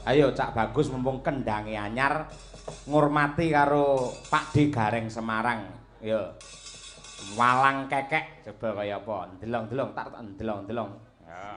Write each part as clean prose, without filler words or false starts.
Ayo Cak Bagus mumpung kendange anyar ngurmati karo Pak D Gareng Semarang. Yo. Walang kekek coba kaya apa? Ndelong-ndelong tak ndelong-ndelong. Ya.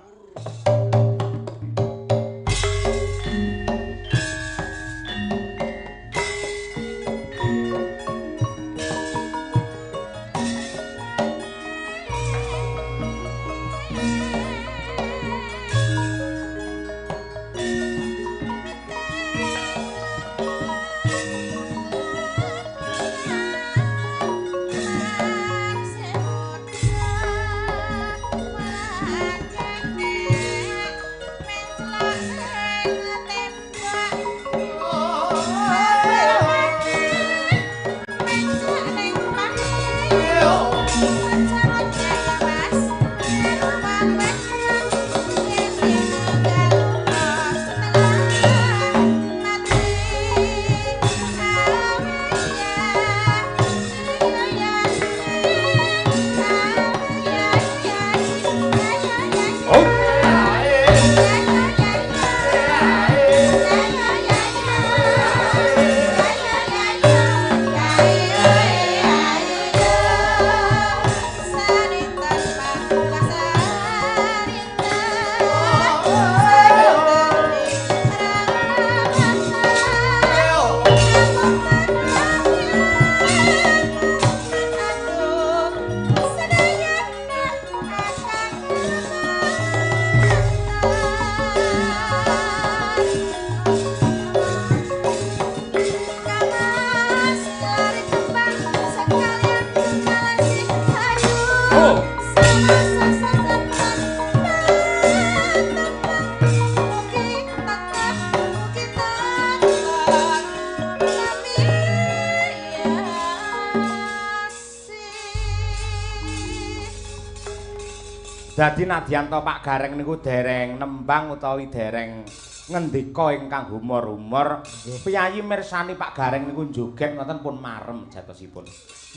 Dadi nadyan to Pak Gareng niku dereng nembang utawi dereng ngendika ingkang humor-humor. Piyayi mirsani Pak Gareng niku joget ngoten pun marem jatosipun.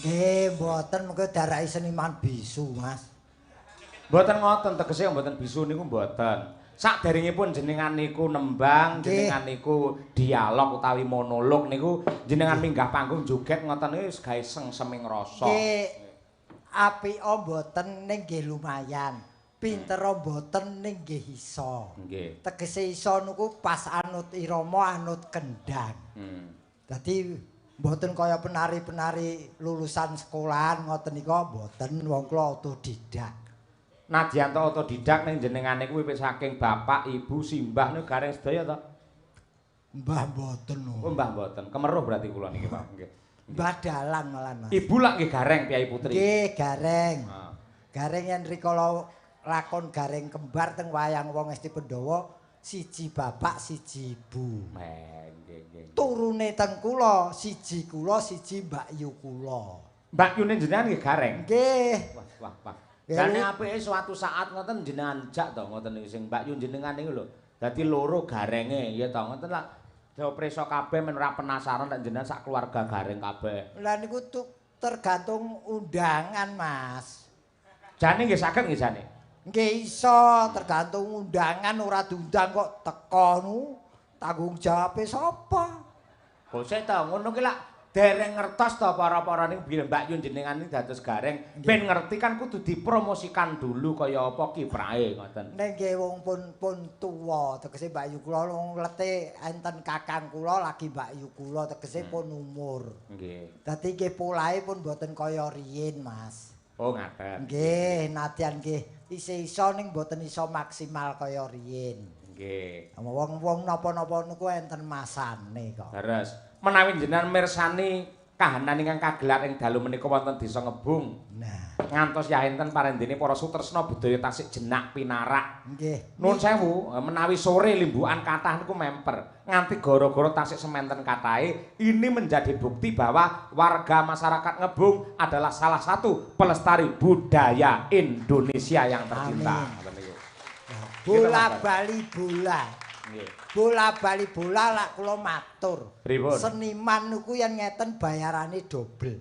Nggih, mboten mengko darake seniman bisu, Mas. Mboten ngoten tegese mboten bisu niku mboten. Saderengipun jenengan niku nembang, jenengan niku dialog utawi monolog niku jenengan minggah panggung joget ngoten wis gawe sengseming rasa. Nggih. Apika mboten ning nggih lumayan. Pintera mboten ning nggih iso. Nggih. Tegese iso niku pas anut irama, anut kendang. Dadi mboten kaya penari-penari lulusan sekolahan ngoten nika mboten wong kula otodidak. Nadyan to otodidak ning jenengan niku wiwit saking bapak, ibu, simbah niku gareng sedaya to? Mbah mboten. Oh, mbah mboten. Kemeruh berarti kula niki, Pak. Nggih. Mbah dalang malah, Mas. Ibu lak nggih gareng Piyai Putri. Nggih, gareng. Gareng yen rikala lakon gareng kembar teng wayang wong Esti Pandhawa siji bapak siji ibu. Nggih. Turune teng kula siji Mbak Yu kula. Mbak Yune jenengan nggih gareng. Nggih. Wah. Jane apike suatu saat ngoten jenengan jak to ngoten niku sing Mbak Yu jenengan niku lho. Dadi loro garenge ya to ngoten lak preso kabeh men ora penasaran nek jenengan sak keluarga gareng kabeh. Lah niku tergantung undangan, Mas. Jane nggih saged nggih jane. Nggih iso, tergantung undangan ora diundang kok teko nu tanggung jawabe sapa? Bose to ngono ki lak dereng ngertos to para-para niku Mbak Yun jenengan iki dados gareng ben ngerti kan kudu dipromosikan dulu kaya apa kiprahe ngoten. Nek nggih wong pun tuwa tegese Mbak Yu kula lete enten kakang kula lagi Mbak Yu kula tegese pun umur. Nggih. Dadi nggih polahe pun mboten kaya riyin, Mas. Oh ngaten. Nggih, nadyan nggih isih iso ning mboten iso maksimal kaya riyin. Nggih. Wong-wong napa-napa niku enten masane kok. Leres. Menawi jenengan mirsani kahanan ingkang kagelar ing dalu menika wonten Desa Ngebung. Nah, ngantos ya enten parendene para sutresna budaya tasik jenak pinarak. Nggih. Nuwun sewu, menawi sore limbukan kathah niku memper. Nganti gara-gara tasik sementen kathahe, ini menjadi bukti bahwa warga masyarakat Ngebung adalah salah satu pelestari budaya Indonesia yang tercinta. Ngoten niku. Bola bali bola. Nggih. Bola bali bola lak kula matur. Pripun? Seniman niku yen ngeten bayarane dobel.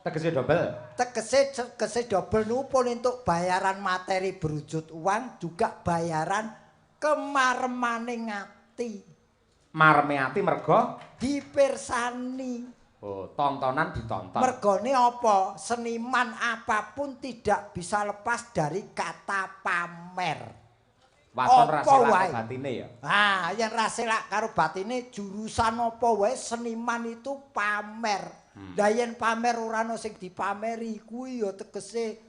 Tegese dobel. Tegese dobel niku pun entuk bayaran materi berwujud uang juga bayaran kemaremane ngati. Marmeati mergo dipirsani. oh, tontonan ditonton. Mergone apa? Seniman apapun tidak bisa lepas dari kata pamer. Waton Apa raselak wae? batine ya. Ah, yen raselak karo batine jurusan apa wae seniman itu pamer. Lah yen pamer ora ana sing dipameri kuwi ya tegese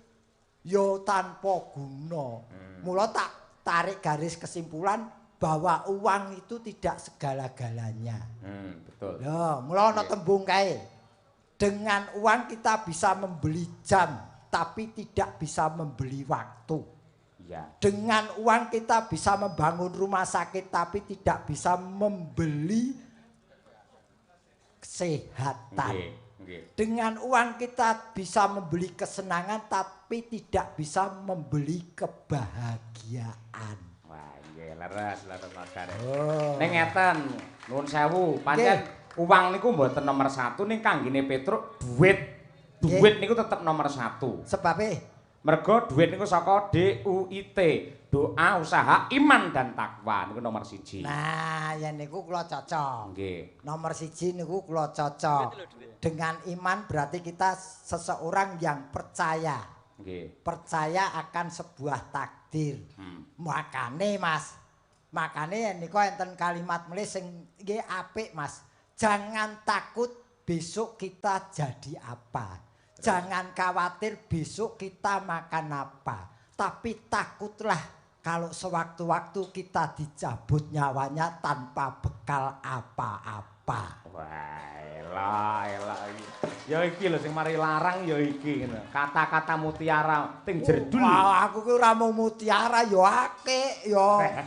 ya tanpa guna. Mula tak tarik garis kesimpulan bahwa uang itu tidak segala-galanya. Betul. Ya, mula ana tembung kae. Dengan uang kita bisa membeli jam, tapi tidak bisa membeli waktu. Iya. Dengan uang kita bisa membangun rumah sakit, tapi tidak bisa membeli kesehatan. Nggih. Dengan uang kita bisa membeli kesenangan, tapi tidak bisa membeli kebahagiaan. Wah, nggih leres Mas Gareng. Oh. Ning ngeten, nuwun sewu, pancen uang niku mboten nomor 1 ning kanggene Petruk duit. Duit niku tetep nomor 1. Sebabe Mergo duit niku saka DUIT, doa, usaha, iman dan takwa niku nomor 1. nah, yen niku kula cocok. Nggih. Nomor 1 niku kula cocok. Dengan iman berarti kita seseorang yang percaya. Nggih. Percaya akan sebuah takdir. Makane Mas, makane niku enten kalimat mulih sing nggih apik Mas. Jangan takut besok kita jadi apa. Jangan khawatir besok kita makan apa. Tapi takutlah kalau sewaktu-waktu kita dicabut nyawanya tanpa bekal apa-apa. Wah, elah. Ya iki lho sing mari larang ya iki ngono. Kata-kata mutiara ting jerdul. Wah, aku ki ora mau mutiara ya akeh ya.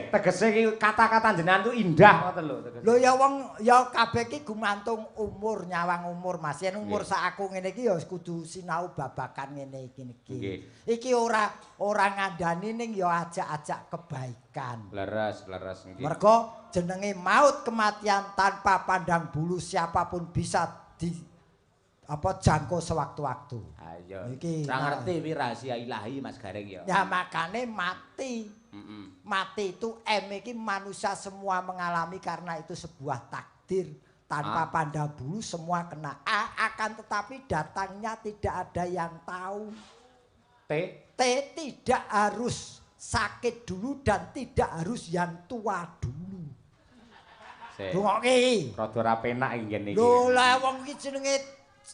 Tegese iki kata-kata jenengan tuh indah ngoten lho tegese. Lho ya wong ya kabeh iki gumantung umur, nyawang umur Mas. Yen umur sak aku ngene iki ya kudu sinau babakan ngene iki niki. Iki ora ngandani ning ya ajak-ajak kebaikan. Leres nggih. Mergo jenenge maut kematian tanpa pandang bulu siapapun bisa jangkau sewaktu-waktu. Ayo. Iki Ora ngerti wi rahasia ilahi Mas Gareng ya. Ya makane mati. Mati itu iki manusia semua mengalami karena itu sebuah takdir. Tanpa pandang bulu semua kena. Akan tetapi datangnya tidak ada yang tahu. T tidak harus sakit dulu dan tidak harus yang tua dulu. Dungoke. Rada ora penak iki ngene iki. Lho lah wong iki jenenge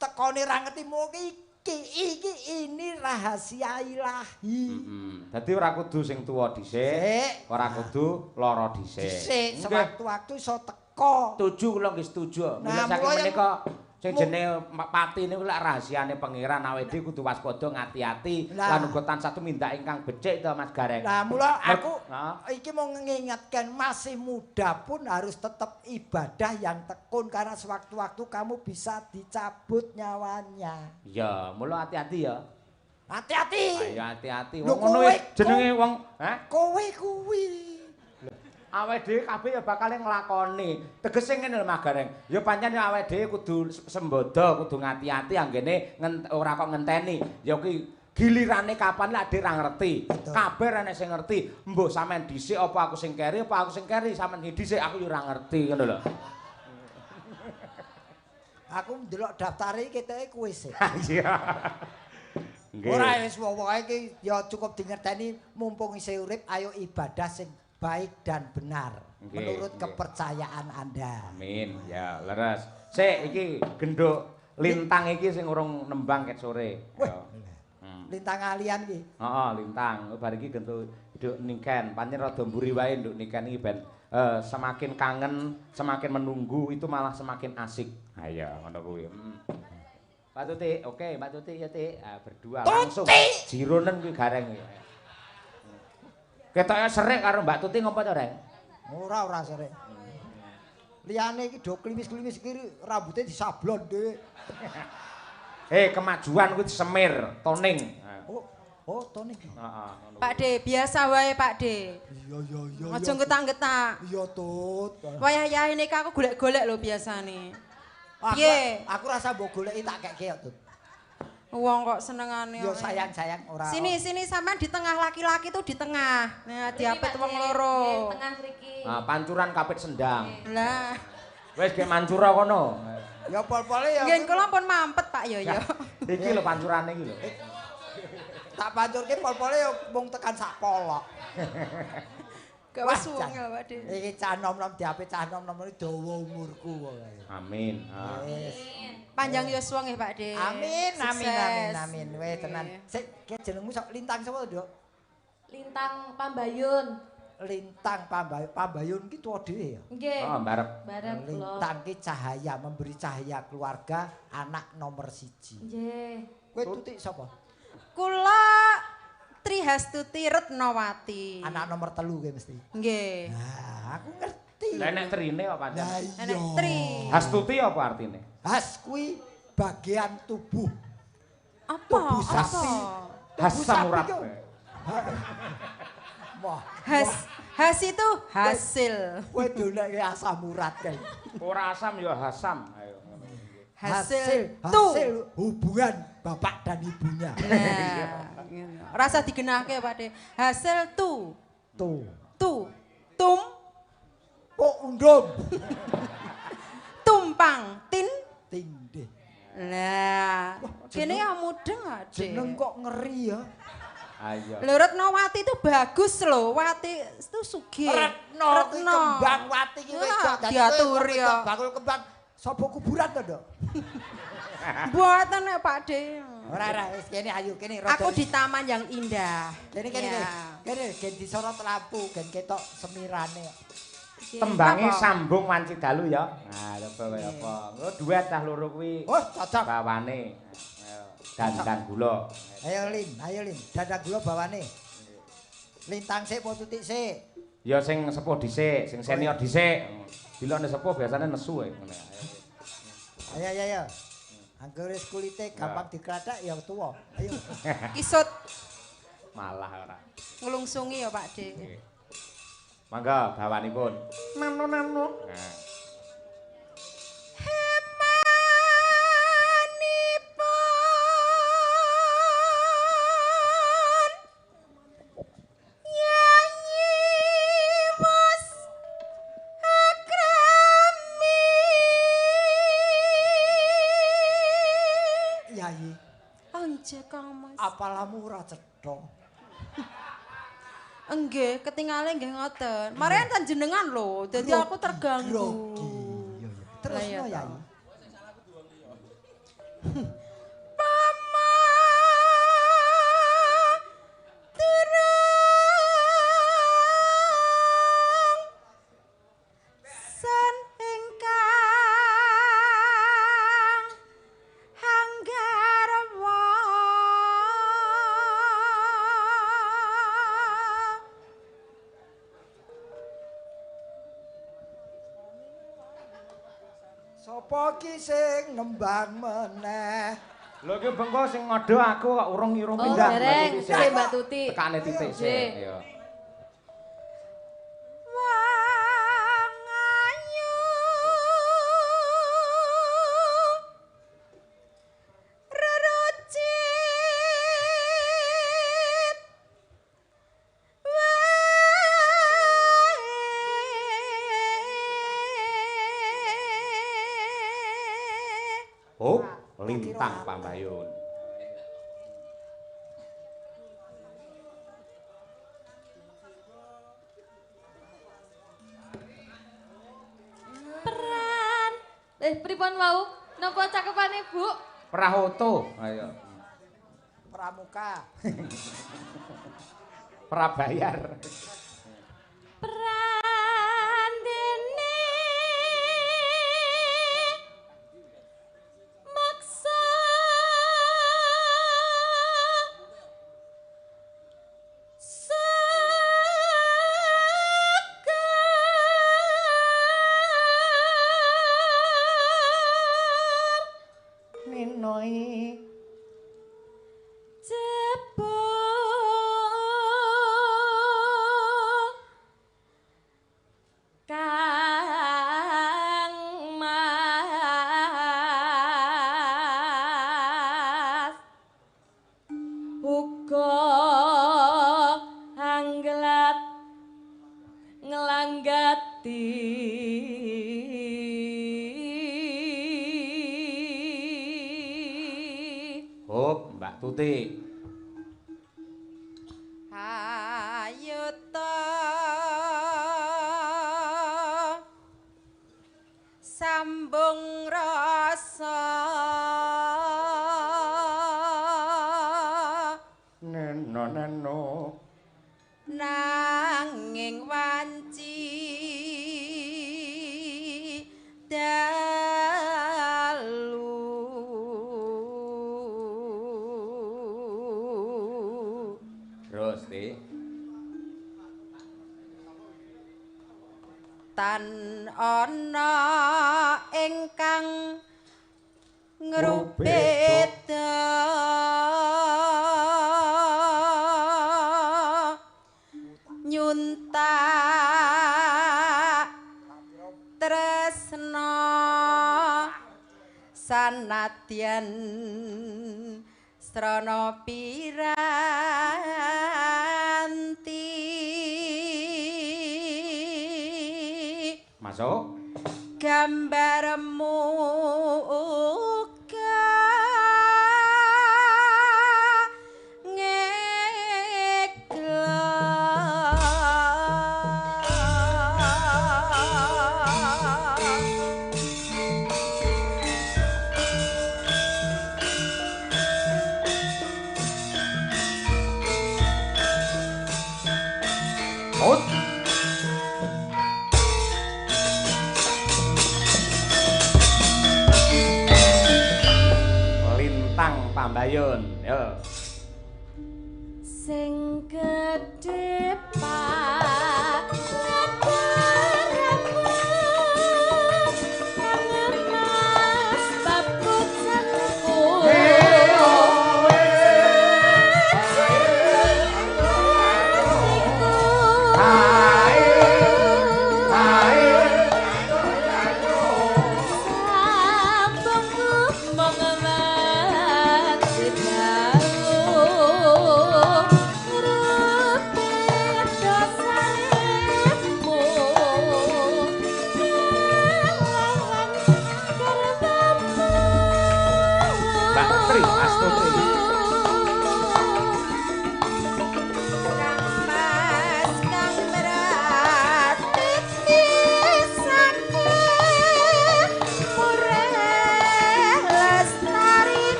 tekone ra ngerti mung iki ini rahasia ilahi. Dadi ora kudu sing tuwa dhisik, ora kudu lara dhisik. Dhisik sewaktu-waktu iso teko. Setuju kula nggih setuju. Mila saking menika sing jenenge pati niku lak rahasiane pangeran awake dhewe kudu waspada ngati-ati lan uga tansah tumindak ingkang becik to Mas Gareng. Lah mula aku iki mau ngingatkan masih muda pun harus tetap ibadah yang tekun karena sewaktu-waktu kamu bisa dicabut nyawanya. Ya, mula hati-hati ya. Hati-hati. Ayo hati-hati. Wong ngono jenenge wong, Kowe kuwi. Awake dhewe kabeh ya bakal nglakoni. Tegese ngene lho Mas Gareng. Ya pancen awake dhewe kudu sembodo, kudu ngati-ati anggene ora kok ngenteni. Ya ki gilirane kapan lek dhek ra ngerti. Kabeh ana sing ngerti. Mbah sampean dhisik apa aku sing keri apa aku sing keri sampean dhisik aku ya ora ngerti ngono lho. Aku ndelok daftare keteke kowe sik. Iya. Nggih. Ora wis pokoke iki ya cukup dingerteni mumpung isih urip ayo ibadah sing baik dan benar menurut kepercayaan Anda. Amin. Ya, leres. Sik iki genduk lintang iki sing urung nembang ket sore. Lintang alian iki. Heeh, lintang. Bar iki genduk niken. Pancen rada mburi wae nduk niken iki ben semakin kangen, semakin menunggu itu malah semakin asik. Ayo ngono kuwi. Mbak Tuti, oke Mbak Tuti ya Tik. Berdua langsung. Jironen kuwi gareng iki. Ketoke serik karo Mbak Tuti ngopo to, Reng? Ora serik. Liyane iki do klimis-klimis iki rambutnya disablon dhewe. Kemajuan kuwi semir, toning. Oh, toning. Heeh, ngono. Pak De, biasa wae Pak De. Iya. Aja ngetak-ngetak. Iya, Tut. Wayah-yahe nika aku golek-golek lho biasane. Piye? Aku rasa mbok goleki tak keke ya, Tut. Wong kok senengane. Yo sayang-sayang ora. Sini sampean di tengah laki-laki tuh di tengah. Nah, diapit wong loro. Tengah mriki. Nah, pancuran kapit sendang. Lah, Wis ge mancura kono. Ya pol-pole ya. nggih kula pun mampet Pak yo yo. Iki lho pancurane iki lho. Tak pancurke pol-pole ya mung tekan sak polok. Gak wis wong ya Pak De. Iki cah nom-nom diapit cah nom-nom iki dawa umurku kok. Amin. Wis. Panjang yuswa nggih Pak De. Amin, amin, Sukses. amin. Weh tenan. Sik, ki jenengmu sok Lintang sapa, Nduk? Lintang Pambayun. Lintang Pambayun ki tuwa dhewe ya. Nggih. Oh, mbarep. Bareng kula. Lintang ki cahaya, memberi cahaya keluarga, anak nomor 1. Nggih. Kowe tutik sapa? Kula Trihastuti Retnawati. Anak nomor 3 kowe mesti. Nggih. Nah, aku ngerti. Lah nek trine apa pancen? Lah Enek iya. Tri. Hastuti apa artine? Has kuwi bagian tubuh. Apa? Tubuh Apa? sapi. Hasam urat. Tubuh sapi Wah, Has itu hasil. kowe doleke asam urat kae. Ora asam ya hasam. Ayo. Hasil tuh. hasil hubungan bapak dan ibunya. Nah, ngono. Rasa digenahke Pak De. Hasil tu. Tuh. Tum Kok undung. tumpang tin. Tindih. Lah, kene ya mudeng Pak De. Jeneng kok ngeri ya. Ayo. Lho Retnawati itu bagus loh. Wati itu sugih. Retno kuwi kembang wati ki wis Nah, dadi diaturi ya. Bakul kembang sapa kuburan to, Nduk? Mboten nek Pak De. Ora wis kene ayo kene Aku di taman yang indah. kene Ya. kene gen disorot lampu gen ketok semirane. Tembangi Apa? sambung wanci dalu ya. Nah, coba kaya apa. Engko duet tah loro kuwi. Oh, cocok. Bawane. Ayo, dandang gula. Ayo Lin, dadak gula bawane. Lintang sik apa tutik sik? Ya sing sepuh dhisik, sing senior dhisik. Bila nek sepuh biasane nesu ae ngene. Ayo. Anggere wis kulite gampang dikradak ya tuwa. Ayo. Kisut Malah ora. ngelungsungi ya Pak De. Mangga bawanipun. Nanu. Nah. Yayi, Anje Kang Mas. apalamu ora cetha. Enggih, ketinggalan nggih ngoten. Mari enten jenengan lho, dadi aku terganggu. Grogi. Iya. Terus Lah, iya no toh. Yayi. San ingkang hanggarwa Sopo ki sing ngembang meneh? Lho iki bengko sing ngodo aku kok urung-urung Oh, pindah. dereng. Mbak Tuti sik. Nggih, Mbak Tuti. Tekane titik sik. Nggih. Ya. wang ayu rerucit Oh, Lintang Pambayun. Peran. Pripun wau? Napa cakepane, Bu? Prahoto. Ayo. Pramuka. Prabayar. Peran dene maksa sekar Minoi. jebul Kang Mas Hop, Mbak Tuti. Ayo to sambung rasa Neno nanging wanci dalu terus Ti. tan ana ingkang ngrupeda nyuntak tresna sanadyan srana piranti Masuk. gambarmu Pambayun, yo. Sing gedhe pak ngabaramu kangen mas bab bojanku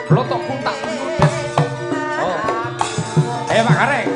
Blotok kuntak nudes. Oh. Pak Kareng.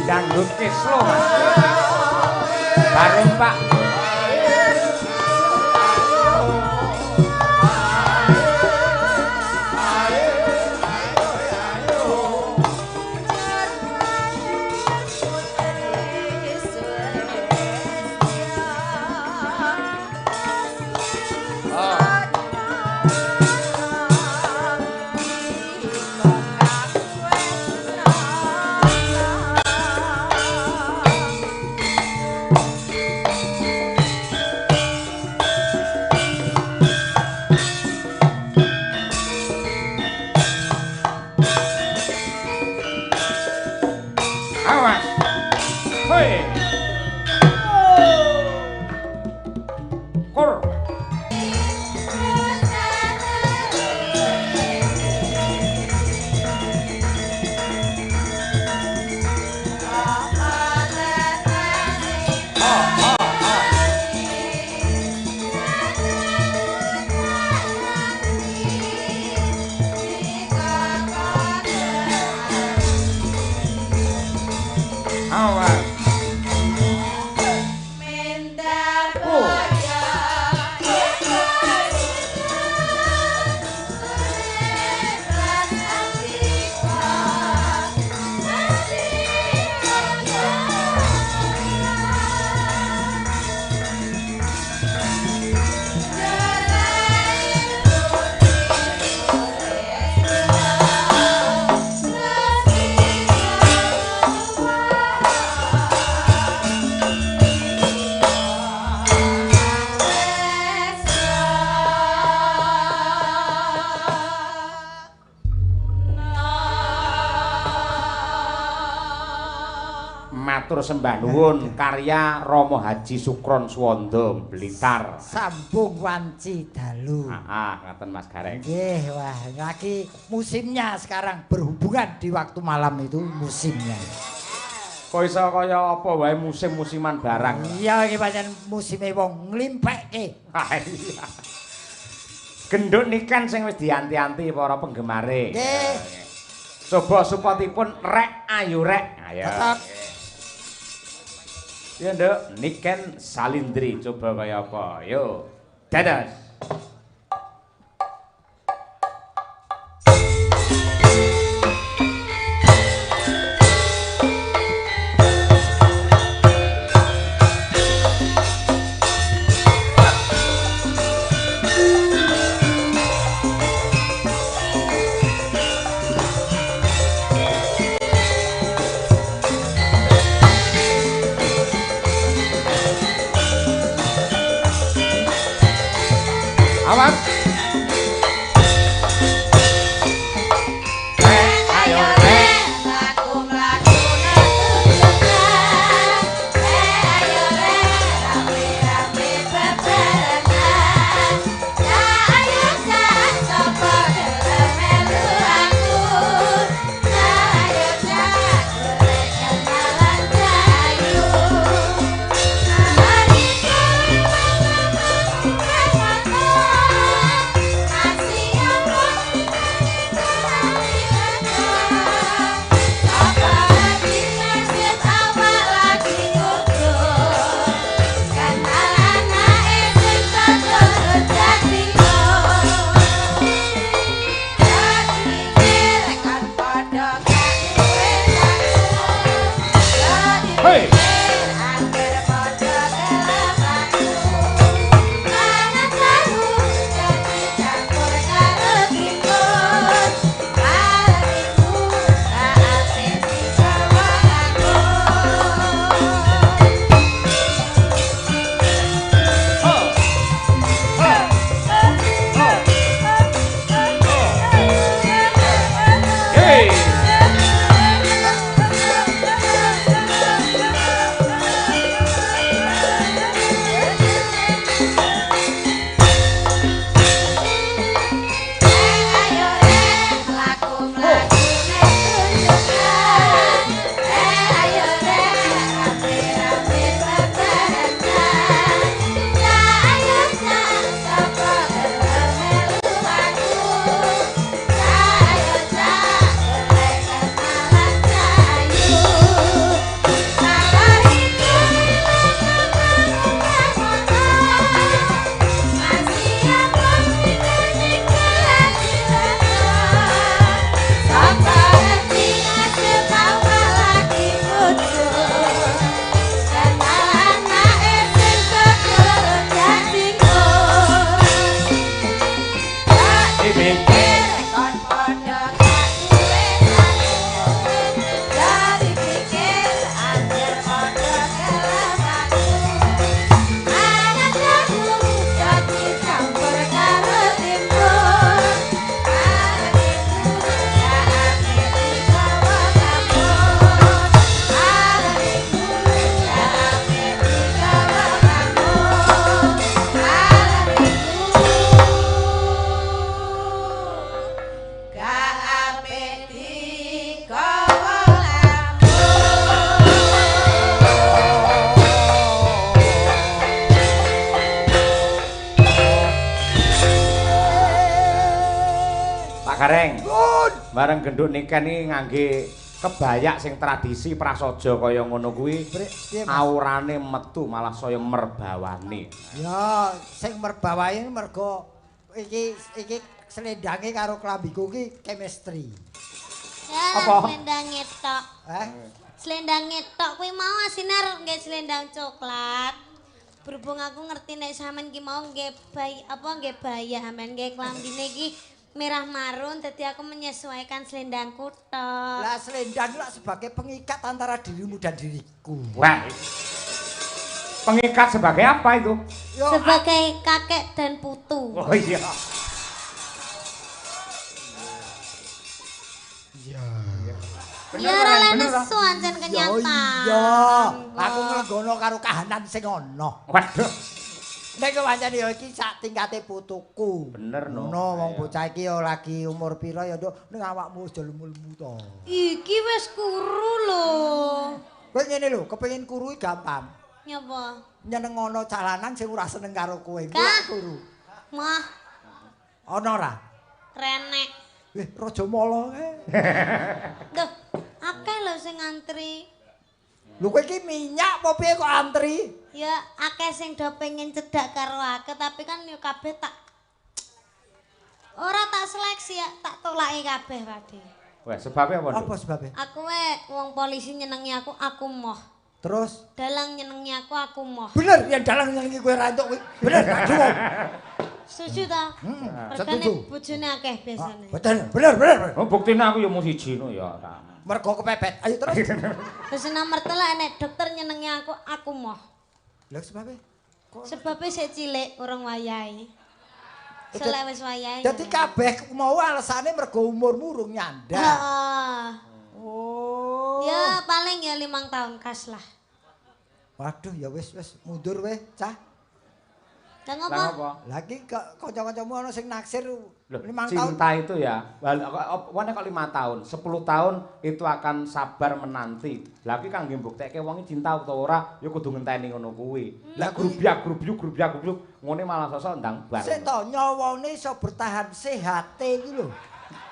Dangdut Kislo Mas. Baru Pak. Hei. Kur. Awas. Matur sembah nuwun karya Rama Haji Sukron Swanda Blitar. Sambung wanci dalu. Ngaten Mas Gareng. Nggih, wah, lagi musimnya sekarang berhubungan di waktu malam itu musimnya. Kok iso kaya apa wae musim-musiman barang. Iya, iki pancen musime wong nglimpekke. Iya. Genduk niken sing wis dianti-anti para penggemare. Nggih. Coba supatipun rek ayo rek. Ayo. Tetep. Ya nduk, niken salindri coba kaya apa. Yo. Dados. Awas. Ayo rek, laku-laku netujukan. Ayo rek, rame-rame bebarengan. Ayo jan sapa gelem melu aku. Ayo jan golek kenalan dayu. Hey. Hey. Gareng. Pun. Bareng genduk niken iki ngangge kebaya sing tradisi prasaja kaya ngono kuwi. Piye, Mas? Aurane metu malah saya merbawane. Ya, sing merbawahi mergo iki selendange karo klambiku ki chemistry. Ya, Apa? selendang ngetok. Selendang ngetok kuwi mau asine arep nggih selendang coklat. Berhubung aku ngerti nek sampean ki mau nggih nggih baya sampean nggih klambine iki merah marun dadi aku menyesuaikan selendangku tok. Lah selendang lak sebagai pengikat antara dirimu dan diriku. Wah. Pengikat sebagai apa itu? Yo, Sebagai kakek dan putu. Oh iya. Ya ora lek nesu ancen kenyataan. Iya, aku nglegono karo kahanan sing ana. Waduh. Nek wancane ya iki sak tingkate putuku. Bener no. No, wong bocah iki ya lagi umur pira ya nduk ning awakmu wis lemu-lemu to. Iki wis kuru lho. Kowe ngene lho, kepengin kuru gampang. Nyapa? Nyenengono calanan sing ora seneng karo kowe. Kuwi Kah? kuru. Mah Ana ora? renek. Raja Mala kae. Duh, akeh lho sing ngantri. Lho kowe iki minyak apa piye kok antri? Ya akeh sing do pengen cedak karo aku tapi kan yo kabeh tak ora tak seleksi ya, tak tolaki kabeh Pakde. Wah, sebabnya apa, Nduk? Apa sebabnya? Aku wong polisi nyenengi aku moh. Terus Dalang nyenengi aku moh. bener yen dalang nyenengi kowe ra entuk kowe. Bener, tak cukup. Setuju ta? Regane setuju. bojone akeh biasane. Bener. Oh, buktine aku ya mung siji no ya. Mergo kepepet. Ayo terus. Terus nomor 3 enek dokter nyenengi aku moh. Lah sebabnya? Sebabnya sik cilik urung wayahe. Selek wis wayahe. Dadi kabeh mau alasane mergo umurmu urung nyandak. Heeh. Oh. Ya paling ya 5 tahun kas lah. Waduh ya wis mundur weh, cah. Lah Lah ngopo? apa? Lagi kanca-kancamu ana sing naksir 5 Loh, tahun. cinta itu ya, wone kok 5 tahun, 10 tahun itu akan sabar menanti. Lah iki kangge mbuktekke wong iki cinta utawa ora, ya kudu ngenteni ngono kuwi. Lah grubyak ngene malah sosok ndang bar. Sik to nyawane iso bertahan sehate iki lho.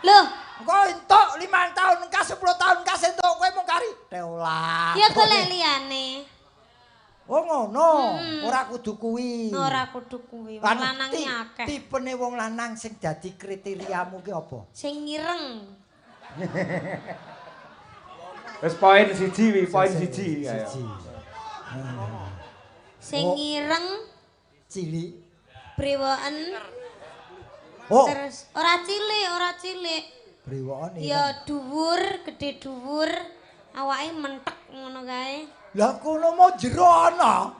Loh, Engko entuk 5 tahun ka 10 tahun ka entuk kowe mung kari teolah. ya golek liyane. Oh ngono, ora kudu kuwi. Ora kudu kuwi, wong Lan lanange akeh. Tipene wong lanang sing dadi kriteriamu ki apa? Sing ngireng. Wis poin siji wi, poin siji. Siji. Sing Oh. ngireng, Cilik. brewoken. Oh, Terus ora cilik. brewokan iki. Ya dhuwur, gedhe dhuwur, awake mentek ngono kae. Lah kono mau jero ana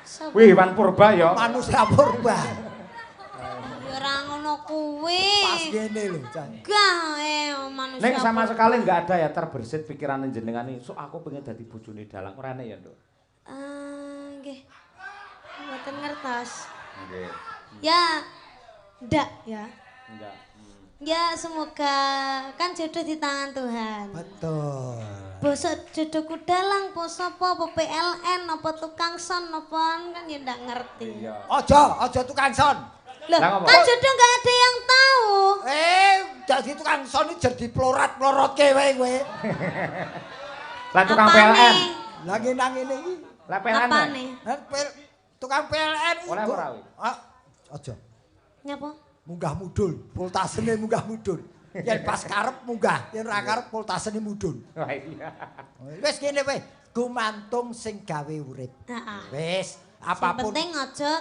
Sapa? Wih, Wan Purba ya. manusia purba. Ya ora ngono kuwi. Pas ngene lho, Chan. Gah manusia. Ning sama purba. sekali nggak ada ya terbersit pikiran jenengan ini. So aku pengen dadi bojone dalang. Ora nek ya, Nduk. Nggih. Mboten ngertos. Nggih. Ya, ndak ya. Enggak. Ya semoga kan jodoh di tangan Tuhan. Betul. Bosok jodohku dalang, poso apa PLN, apa tukang son, apa kan ya ndak ngerti. Iya. Aja tukang son. Loh, Lah, ngapa? kan jodoh nggak ada yang tahu. Jadi tukang son iki jadi plorat-plorotke wae kowe. Lah tukang Apane? PLN. Lagi nang ngene iki. Lah PLN. Apane? Tukang PLN iki. Oleh apa ora, wi? Aja. Nyapa? Munggah mudul, voltasene munggah mudul. Yen pas karep munggah, yen ora karep voltasene mudul. Wah iya. Wis kene wae, gumantung sing gawe urip. Heeh. Wis, Yang apapun penting aja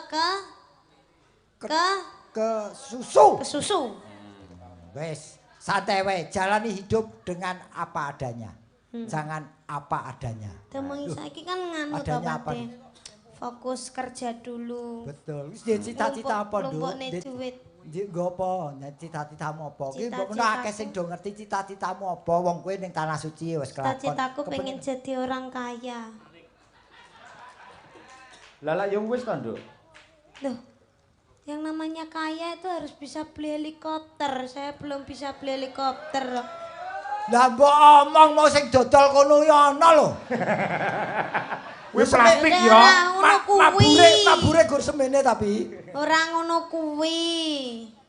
ke susu. susu. Wis, santai wae, jalani hidup dengan apa adanya. Jangan apa adanya. Demong saiki kan nganu to, adanya apa Pak. nih? Fokus kerja dulu. Betul. Wis dia cita-cita apa, Nduk? Lumpukne duit. Nggo apa? Cita-citamu apa? Ki mbok Cita-citaku. akeh sing do ngerti cita-citamu apa. Wong kowe ning tanah suci wis kelakon. Cita-citaku pengen jadi orang kaya. Lah ya wis to, Nduk. Loh, yang namanya kaya itu harus bisa beli helikopter. Saya belum bisa beli helikopter. Lah mbok omong mau sing dodol kono ya ana lho. Wis plastik Ora ya. ngono kuwi. Mabure gur semene tapi. Ora ngono kuwi.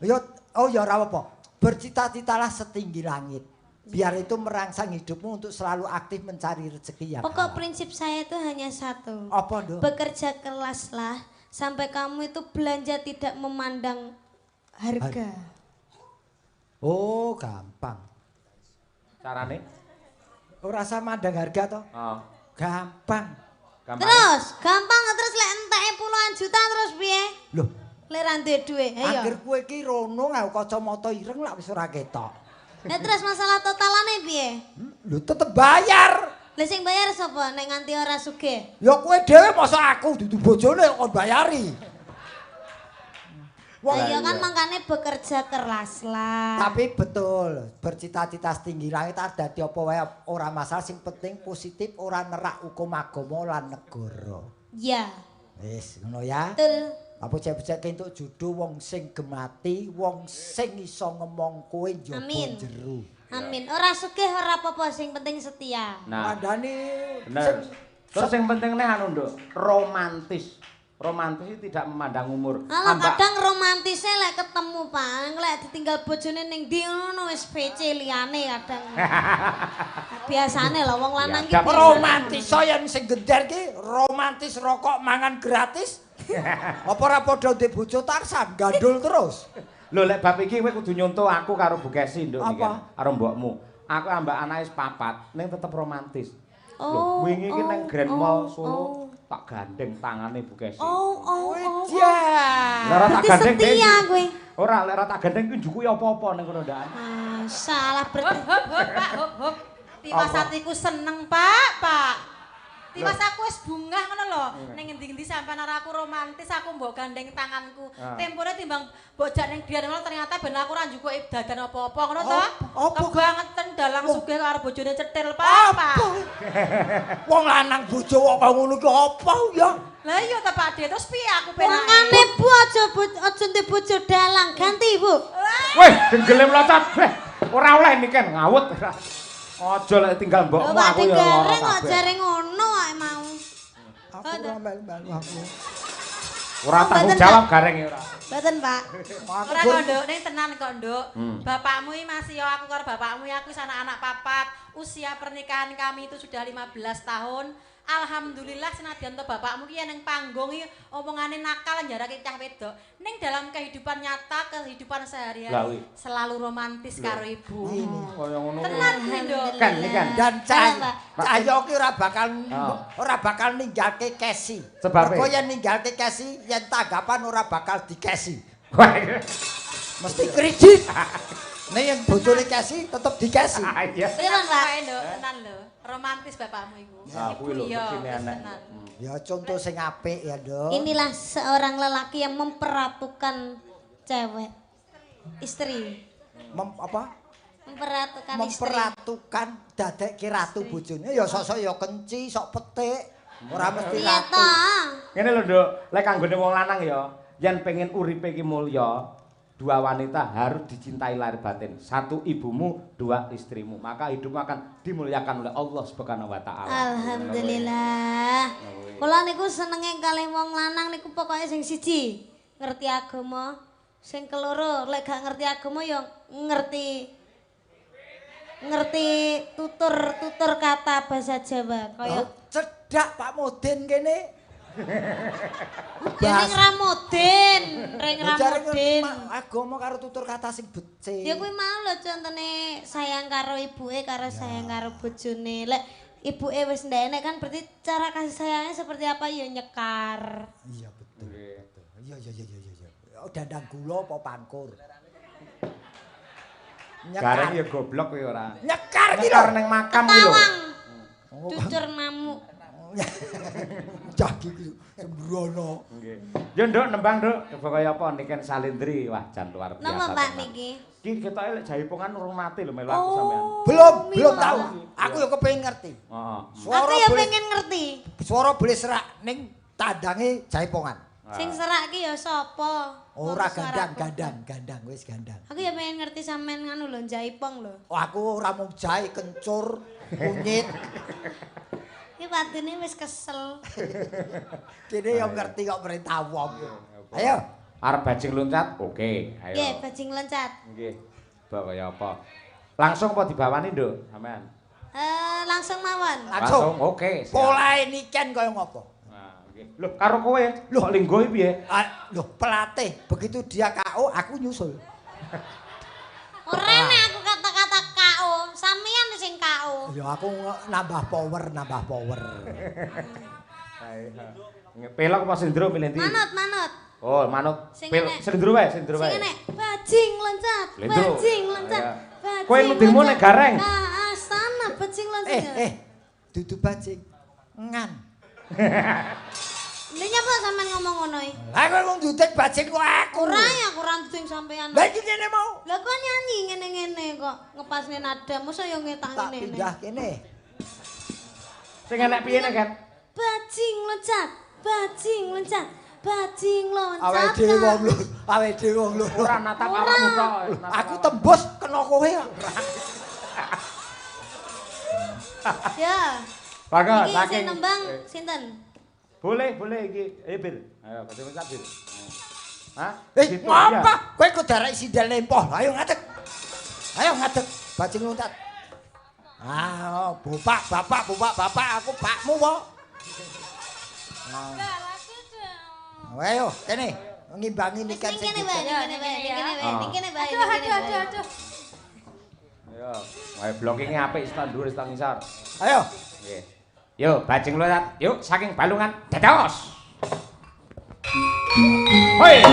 Ya Oh ya ora apa. Bercita-citalah setinggi langit. Biar itu merangsang hidupmu untuk selalu aktif mencari rezeki yang Pokok halal. prinsip saya itu hanya satu. Apa, Nduk? Bekerja keraslah sampai kamu itu belanja tidak memandang harga. Oh, gampang. Carane? Ora usah mandang harga toh. Oh. Gampang. Gampang. Terus, gampang terus lek enteke puluhan juta terus piye? Loh, Lek ra duwe dhuwit, ayo. anggere kowe iki rono nggo kacamata ireng lak wis ora ketok. Lah terus masalah totalane piye? Lho tetep bayar. Lah sing bayar sapa nek nganti ora sugih? Ya kowe dhewe masa aku dudu bojone kok bayari. Lah iya kan makane bekerja keras lah. Tapi betul, bercita-cita setinggi langit dadi apa wae ora masalah sing penting positif ora nerak hukum agama lan negara. Ya, Wis ngono ya. betul. Apa cek-cek entuk judo wong sing gemati, wong sing iso ngomong kowe njaba Amin. jero. Amin. Ora sugih ora apa-apa, sing penting setia. Nah, Mandane bener. Terus yang penting nih anu Nduk, romantis. Romantis itu tidak memandang umur. Alah kadang romantisnya lek ketemu Pak, lek ditinggal bojone ning ndi ngono wis PC liyane kadang. Biasane lho wong lanang ki romantis yen sing gender ki romantis rokok mangan gratis. Apa ora padha ndek bojo taksan gandul terus. Lho lek bab iki kowe kudu nyontoh aku karo Bu Kesi Nduk iki. Apa? Karo mbokmu. Aku ambek anake papat ning tetep romantis. Oh, Lho, wingi iki oh, ning Grand Mall oh, Solo oh. tak gandeng tangane Bu Kesi. Oh. Ya. Lek ora tak Berarti gandeng setia kowe. Ora, lek ora tak gandeng ku njukuki apa-apa ning kono ndak. Salah berarti. Pak, hop. Tiwas atiku seneng, Pak. Tiwas aku wis bungah ngono lho. Ning endi-endi sampean arek aku romantis, aku mbok gandeng tanganku. Tempone timbang mbok jak ning dian ngono ternyata ben aku ora njukuki dadan apa-apa ngono to. Kebangetan dalang sugih karo bojone cetil, Pak. Wong lanang bojo kok ngono ki apa ya? Lah iya ta Pak De, terus piye aku penake? Wongane Bu aja ndek bojo dalang, ganti Bu. Weh, jenggele mlocot. Weh, ora oleh niken ngawut. Aja lek tinggal mbokmu aku ya lara Gareng kok kabeh. jare ngono ae mau. Aku ora melu aku. Ora tanggung jawab gareng ya ora. Mboten, Pak. Ora kok Nduk, ning tenan kok Nduk. Bapakmu iki masih ya aku karo bapakmu ya aku anak-anak papat. Usia pernikahan kami itu sudah 15 tahun. Alhamdulillah senadyan to bapakmu ki ning panggung iki omongane nakal njarake cah wedok. Ning dalam kehidupan nyata, kehidupan sehari-hari selalu romantis karo ibu. Kaya ngono. Tenan iki Nduk. Kan iki kan. Dan Pak. Cahyo ki ora bakal ninggalke Kesi. Sebabe? Mergo yen ninggalke Kesi, yen tanggapan ora bakal dikesi. Wah. Mesti kredit. Nek yang bojone Kesi tetep dikesi. Iya. Tenan Pak Nduk, tenan lho. Romantis bapakmu iku. Ah, kuwi lho Iya, begini wis anak. tenan. Ya contoh sing apik ya, Nduk. Inilah seorang lelaki yang memperhatukan cewek. Istri. Memperhatukan istri. Memperhatukan dadekke ratu bojone ya sok-sok ya kenci, sok petik. Ora mesti Iya ratu. toh. Ngene lho, Nduk, lek kanggone wong lanang ya, yen pengen uripe iki mulya, dua wanita harus dicintai lahir batin. Satu ibumu, dua istrimu. Maka hidupmu akan dimuliakan oleh Allah Subhanahu wa taala. Alhamdulillah. Kula niku senenge kalih wong lanang niku pokoke sing siji ngerti agama, sing keloro lek gak ngerti agama ya ngerti tutur kata bahasa Jawa kaya Cedak Pak Mudin kene. ya ning Ramudin, ring Ramudin. Agama karo tutur kata sing becik. Ya kuwi mau lho contone sayang karo ibuke karo sayang karo bojone. Lek ibuke wis ndenek kan berarti cara kasih sayangnya seperti apa ya nyekar. Iya betul. Iya. Dandang gula apa pangkur? Gareng ya goblok kowe ora. Nyekar ki Nyekar ning makam ki lho. Tawang. Cucur namuk. Jagi ku sembrono. Nggih. Yo Nduk nembang Nduk, coba kaya apa niken salindri. Wah, jan luar biasa. Napa Pak tenan. niki? Iki ketoke lek jaipongan urung mati lho melu aku sampean. Belum tahu. Aku yo kepengin ngerti. Heeh. Aku ya pengen ngerti. Swara boleh serak ning tandange jaipongan. Sing serak ki ya sapa? Ora Suaraku. gandang wis gandang. Aku ya pengen ngerti sampean nganu lho jaipong lho. Oh, aku ora mung jahe kencur, kunyit. Iki patine wis kesel. Kene yo ngerti kok perintah wong. Ayo. Arep bajing loncat? Oke, ayo. Nggih, bajing loncat. Nggih. Bawa kaya apa? Langsung apa dibawani, Nduk? Sampean. Langsung mawon. Langsung. Oke. Siap. Polahe niken kaya ngopo? Nah, nggih. Loh, karo kowe, kok linggo iki piye? Loh, pelatih. Begitu dia KO, aku nyusul. Ora nek aku kata-kata KO, sampeyan sing KO. Ya aku nambah power. Pelok apa sindro milih ndi? Manut. Oh, manut. Sing Sindro wae. Sing enek bajing loncat. Kowe nudimu nek gareng. Sana bajing loncat. Dudu bajing. Ngan. Lha nyapa sampean ngomong ngono iki? Lah kowe wong dudet bajing kok aku. Ora ya aku ora dudu sampean. Lah iki ngene mau. Lah kok nyanyi ngene-ngene kok ngepasne nada, mosok yo ngetak Tak ngene. pindah kene. Sing enek piye nek kan? Bajing loncat. Awake dhewe wong lho. Ora natap awakmu tok. Aku tembus kena kowe. Ya. Bagus, Iki sing nembang sinten? Boleh iki. Bil. Ayo, bajing loncat, Bil. Hah? Ngapa? Kowe kok darek sindel lempoh. Ayo ngadeg. Bajing loncat. Bapak, aku pakmu kok. Ayo, kene ngimbangi niken sing. Kene wae. Aduh. Ayo, wae blokingnya apik sta dhuwur sta ngisor. Ayo. Nggih. Yo, bajing loncat. Yuk, saking balungan dados. Hoi.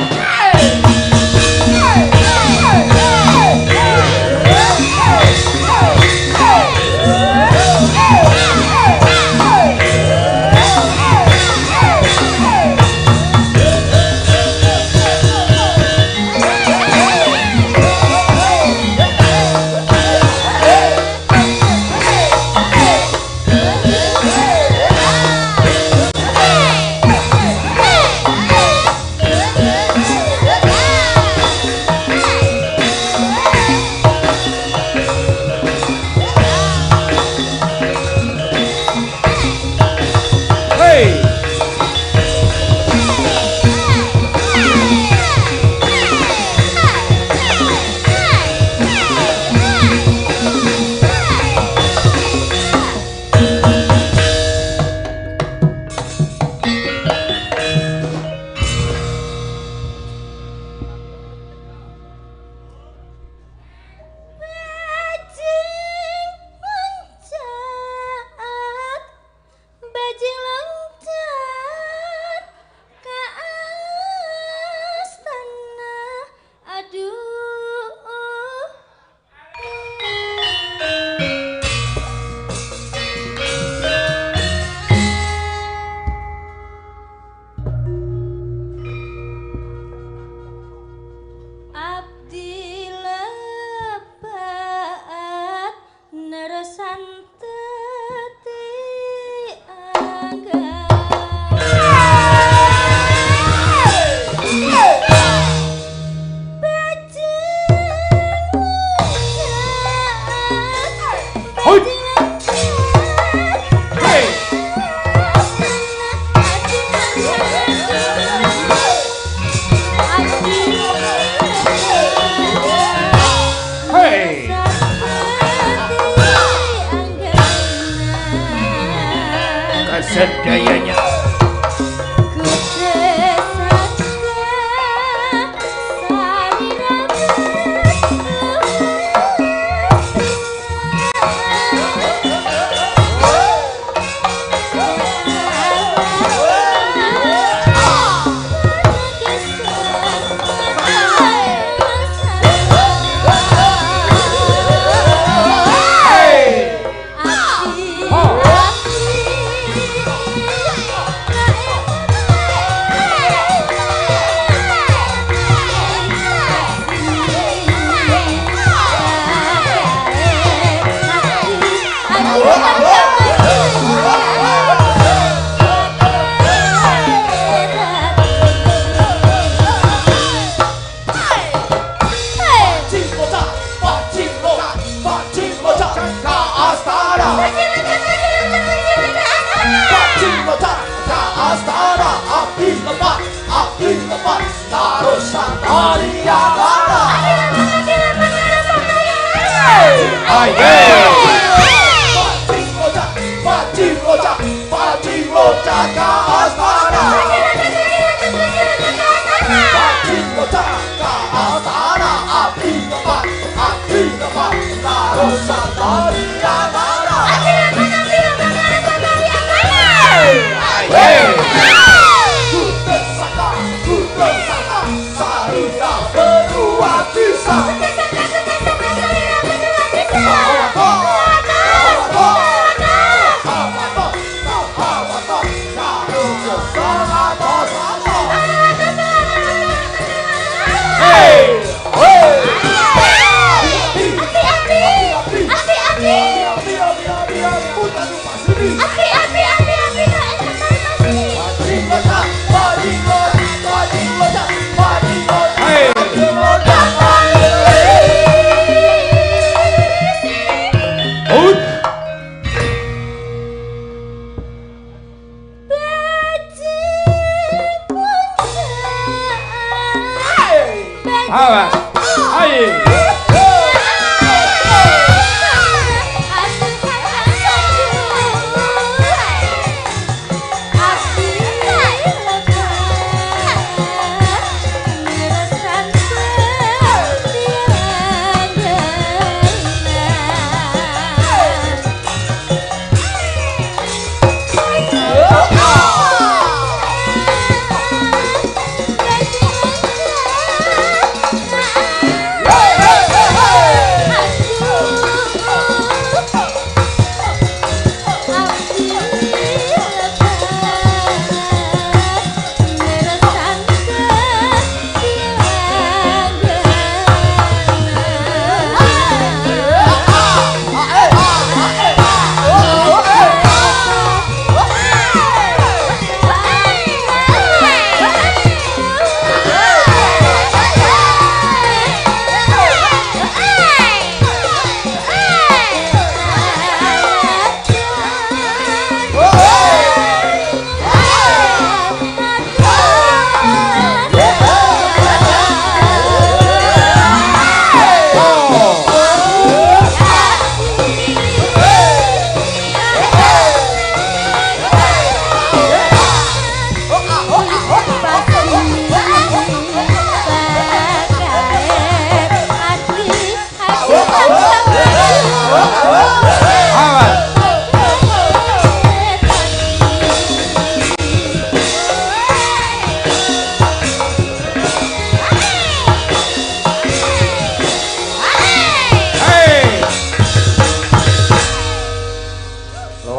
Sedayanya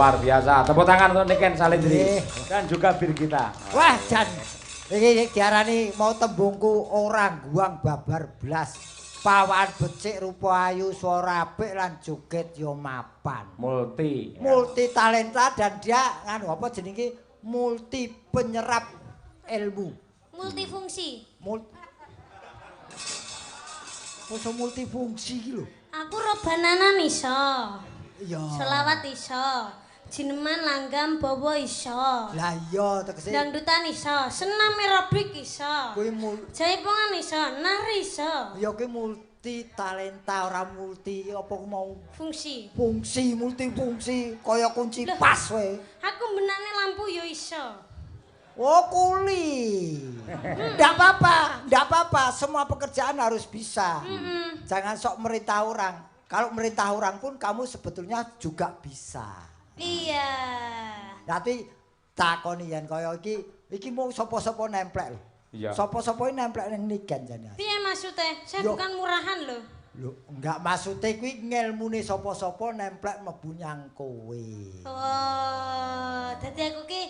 Luar biasa. Tepuk tangan untuk Niken Salendri dan juga bir kita. Wah, Jan. Iki diarani mau tembungku orang guang babar blas. Pawaan becik rupa ayu swara apik lan joget yo mapan. Multi Talenta dan dia nganu apa jenenge multi penyerap ilmu. Multifungsi. Multifungsi iki lho. Aku robananan iso. Iya. Selawat iso. Jineman langgam bawa iso. Lah iya tegese. Dangdutan iso, senam aerobik iso. Kuwi jaipongan iso, nari iso. Ya kuwi multi talenta ora multi apa mau fungsi. Multifungsi kaya kunci pas wae. Aku benane lampu yo iso. Oh kuli. Ndak apa-apa, semua pekerjaan harus bisa. Jangan sok merintah orang. Kalau merintah orang pun kamu sebetulnya juga bisa. Iya. Nanti takoni yen kaya iki mau sapa-sapa nemplek lho. Iya. Sapa-sapa nemplek ning Niken jane. Piye maksudnya? Saya bukan murahan loh. Lho, enggak maksude kuwi ngelmune sapa-sapa nemplek mlebu nyang kowe. Oh, dadi aku ki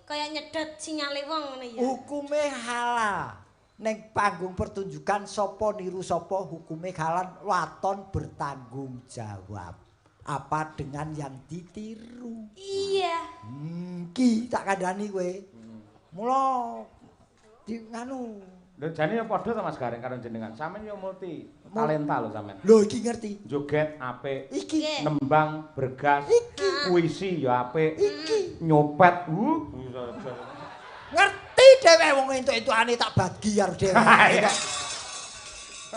kaya nyedot sinyale wong ngono ya. Hukume halal. Ning panggung pertunjukan sapa niru sapa hukume halal, waton bertanggung jawab. Apa dengan yang ditiru? Iya. Ki tak kandhani kowe. Mula di nganu. Lho jane ya padha to Mas Gareng karo jenengan. Sampeyan yo multi talenta lho sampeyan. Lho iki ngerti. Joget apik. Iki Nembang bergas. Iki. Puisi yo apik. Iki. Nyopet. Ngerti dhewe wong entuk-entukane tak bagi karo dhewe.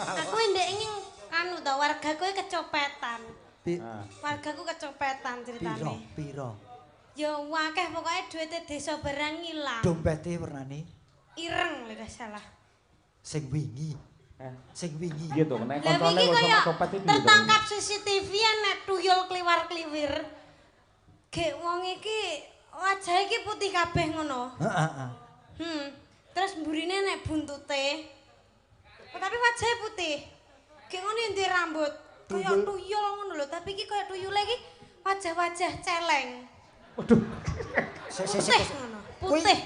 Aku ndek ing anu to warga kowe kecopetan. Wargaku kecopetan ceritane. Piro? Ya akeh pokoke duwite desa barang ilang. Dompete wernane Ireng lek gak salah. sing wingi. Sing wingi. Iya to, nek Lah koncone iki kok kaya sama copet iki. tertangkap CCTV nek tuyul kliwar-kliwir. Gek wong iki wajah iki putih kabeh ngono. Heeh. Terus mburine nek buntute. Oh, tapi wajahnya putih. Gek ngono yang duwe rambut. Kaya tuyul ngono lho, tapi iki kaya tuyule iki wajah-wajah celeng. Waduh. Putih ngono. Putih.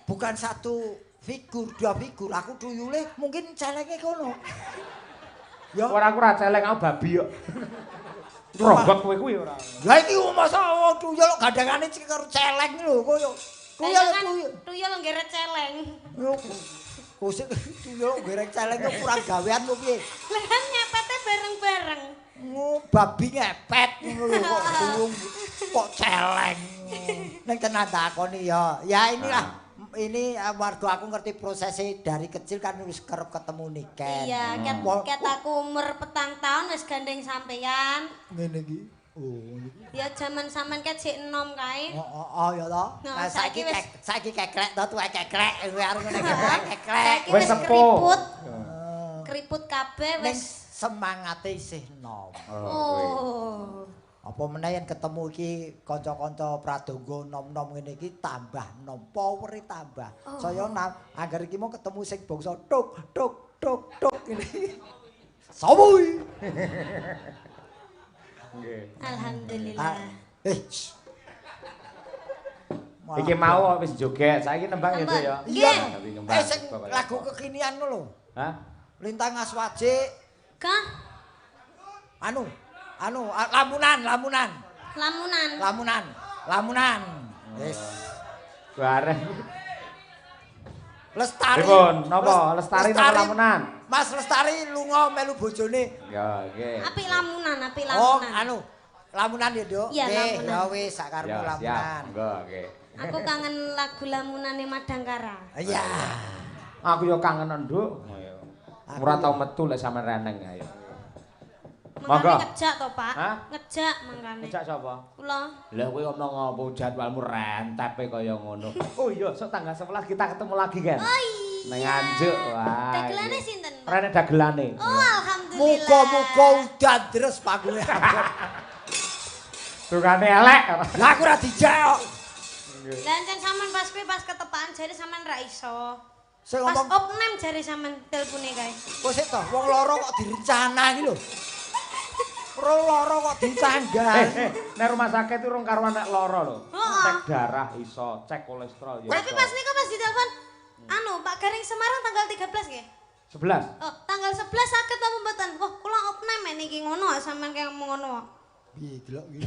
Bukan satu figur, dua figur. Aku tuyule mungkin celenge kono. Ya. Ora aku ora celeng, aku babi kok. Robot kowe kuwi ora. Lah iki masa tuyul gandengane karo celeng lho koyo. Tuyul nggere celeng. Kusik tuyul nggere celeng kok kurang gawean kok piye? Lah kan nyepete bareng-bareng. Babi ngepet ngono lho kok tuyul kok celeng. Ning tenan takoni ya. Ya inilah ini warga aku ngerti prosesnya dari kecil kan wis kerep ketemu Niken. Iya, ket aku umur 4 tahun wis gandeng sampeyan. Ngene iki. Oh, niki. Ya jaman sampean ket sik enom kae. Oh ya toh. Nah, Nah, saiki saiki kekrek to tuwek kekrek kuwi arep ngene kekrek. Saiki Wis wis sepuh. keriput. Keriput kabeh Ning wis. semangate isih nom. Oh. Apa meneh yen ketemu iki kanca-kanca pradonga nom-nom ngene iki tambah nom, powere tambah. Saya anggar iki mau ketemu sing bangsa tuk tuk tuk tuk ngene. Sawoy. Nggih. Alhamdulillah. Iki mau wis joget, saiki nembang ya, Dek ya. Iya. Tapi nembang. Sing lagu kekinian lho. Hah? Lintang Aswaje. Kah? Anu, lamunan. Lamunan. Wis. Bareng. Lestari. Pripun? Napa? Lestari napa lamunan? Mas Lestari lunga melu bojone. Ya, nggih. Apik lamunan. Oh, lamunan ya, Duk. Iya, lamunan. Ya wis sakarmu Ya, lamunan. siap. Monggo, nggih. Aku kangen lagu lamunane Madangkara. Iya. Aku yo kangen nduk. Ora tau metu lek sampean reneng ayo. Monggo. Mangkane ngejak to, Pak? Hah? Ngejak mangkane. Ngejak sapa? Kula. Lah kowe ngomong apa jadwalmu rentepe kaya ngono. Oh iya, sok tanggal 11 kita ketemu lagi kan. Oh iya. Nang Nganjuk. Wah. Dagelane sinten, Pak? Rene dagelane. Oh, alhamdulillah. Muga-muga udan deres pangune. Tukane elek. Lah aku ora dijak kok. Lah encen sampean pas ketepaan jare sampean ra iso. Sing Pas ngomong opnem jare sampean telpone kae. kok sik to, wong loro kok direncana iki lho. Wong loro kok dicanggal. Nek rumah sakit urung karuan nek lara lho. Heeh. Cek darah iso, cek kolesterol ya. Tapi pas niku pas ditelepon anu Pak Garing Semarang tanggal 13 nggih. 11. Oh, tanggal 11 saged apa mboten? Wah, kula opnem niki ngono sampean kaya ngomong ngono. Piye delok iki.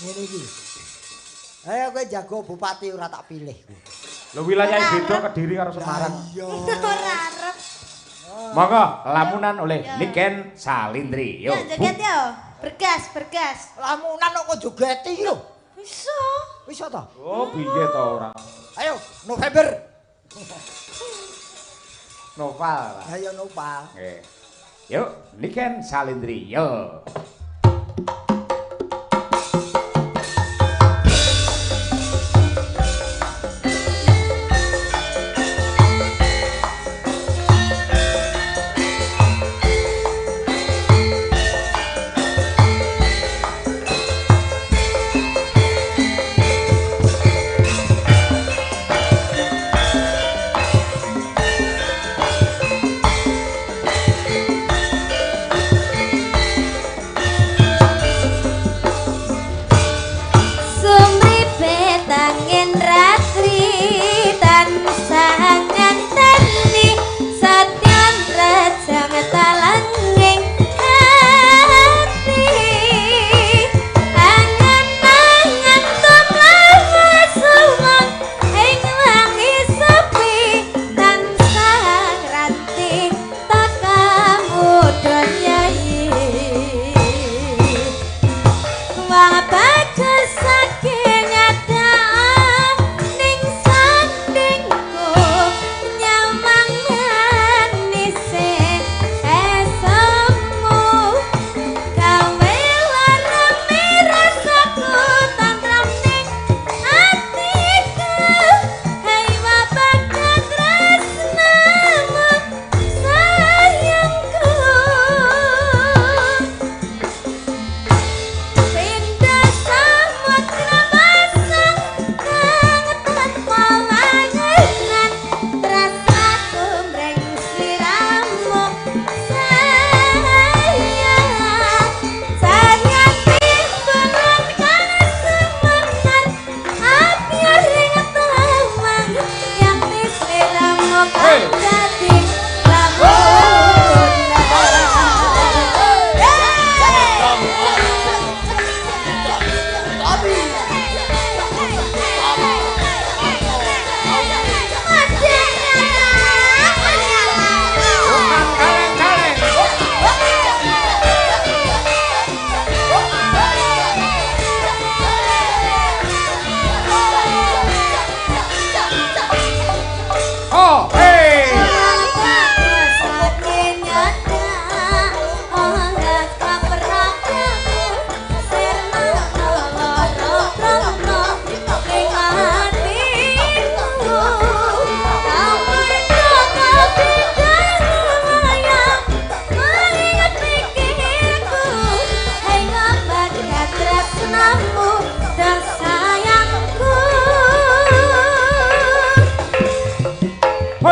Ngene iki. Ayo kowe jago bupati ora tak pilih kowe. Lho wilayah beda Kediri karo Semarang. Iya. Ora arep. Monggo lamunan oleh Niken Salindri. Yo. Ya joget yo. Bergas. Lamunan kok jogeti iki lho. Iso. Iso to? Oh, piye to ora? Ayo, November. Noval. Ayo Nopal. Nggih. Yuk, Niken Salindri. Yo.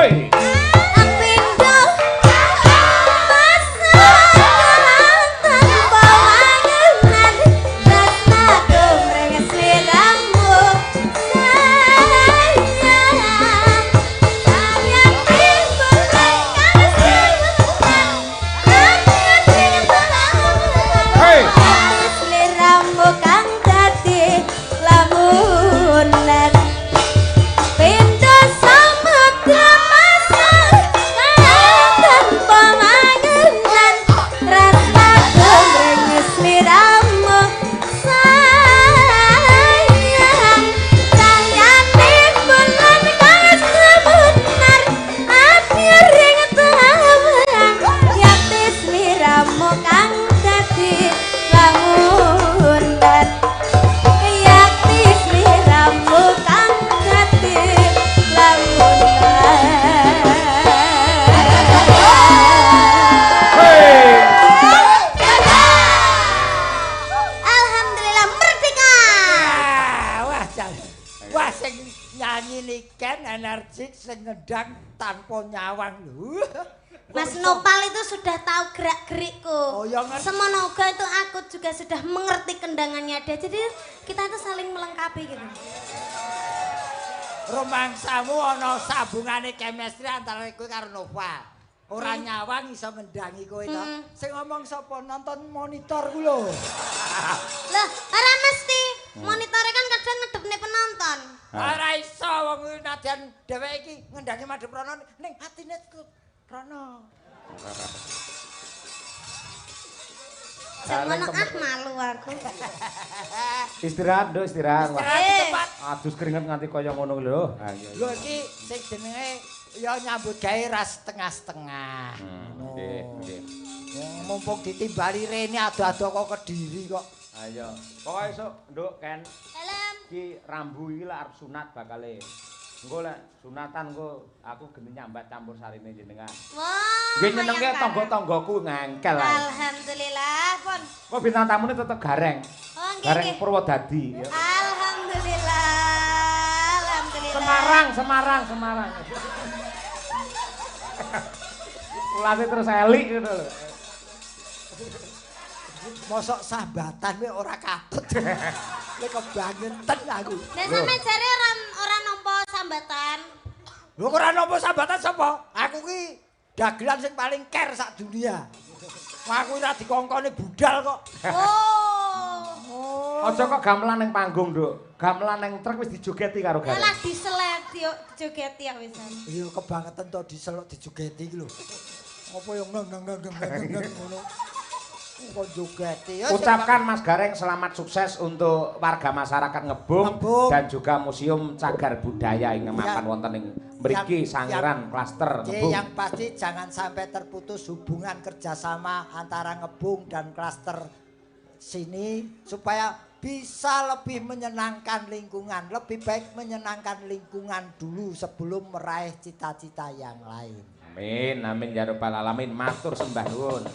Hei. energik sing ngedang tanpa nyawang lho. Mas Nopal itu sudah tahu gerak-gerikku. Oh, ya ngerti. Semono uga itu aku juga sudah mengerti kendangannya dia. Jadi kita itu saling melengkapi gitu. Romangsamu ana sabungane chemistry antara kowe karo Nova. Ora nyawang iso ngendangi kowe to. Sing ngomong sapa nonton monitor ku lho. Loh, ora mesti. Monitore kan kadang ngedepne penonton. Ora iso wong nadyan dheweke iki ngendangi madhep rono ning atine rono. Semono malu aku. Istirahat, Nduk, istirahat. Cepat. Adus keringet nganti kaya ngono lho. Ha iya. Lho iki sing jenenge ya nyambut gawe ras setengah-setengah. Nggih, nggih. Mumpung ditimbali rene ado-ado kok Kediri kok. Ayo. Pokoke esuk, Nduk, Ken. Dalam. Iki rambu iki lek arep sunat bakale. Engko lek sunatan engko aku geni nyambat campur sarine jenengan. Wah. Nggih nyenengke tangga-tanggaku ngengkel ae. Alhamdulillah, pun. Kok bintang tamune tetep gareng. Oh, nggih. Gareng Purwodadi ya. Alhamdulillah. Semarang, Semarang, Semarang. Ulase terus elik gitu lho. Mosok sambatan we ora katut. Lek kebangetan aku. Nek sampe jare ora nampa sambatan. Lho kok ora nampa sambatan sapa? Aku ki dagelan sing paling care sak dunia. Aku ora dikongkoni budal kok. Oh. Aja kok gamelan ning panggung, Nduk. Gamelan ning truk wis dijogeti karo gareng. Malah diselet dijogeti ya wisan. Iya kebangetan to diseluk dijogeti iki lho. Apa yang nang ngono. Kok jogeti ya. Ucapkan Mas Gareng selamat sukses untuk warga masyarakat Ngebung dan juga Museum Cagar Budaya ing mapan wonten ing mriki Sangiran klaster Ngebung. Yang pasti jangan sampai terputus hubungan kerjasama antara Ngebung dan klaster sini supaya bisa lebih menyenangkan lingkungan, lebih baik menyenangkan lingkungan dulu sebelum meraih cita-cita yang lain. Amin, amin ya rabbal alamin. Matur sembah nuwun.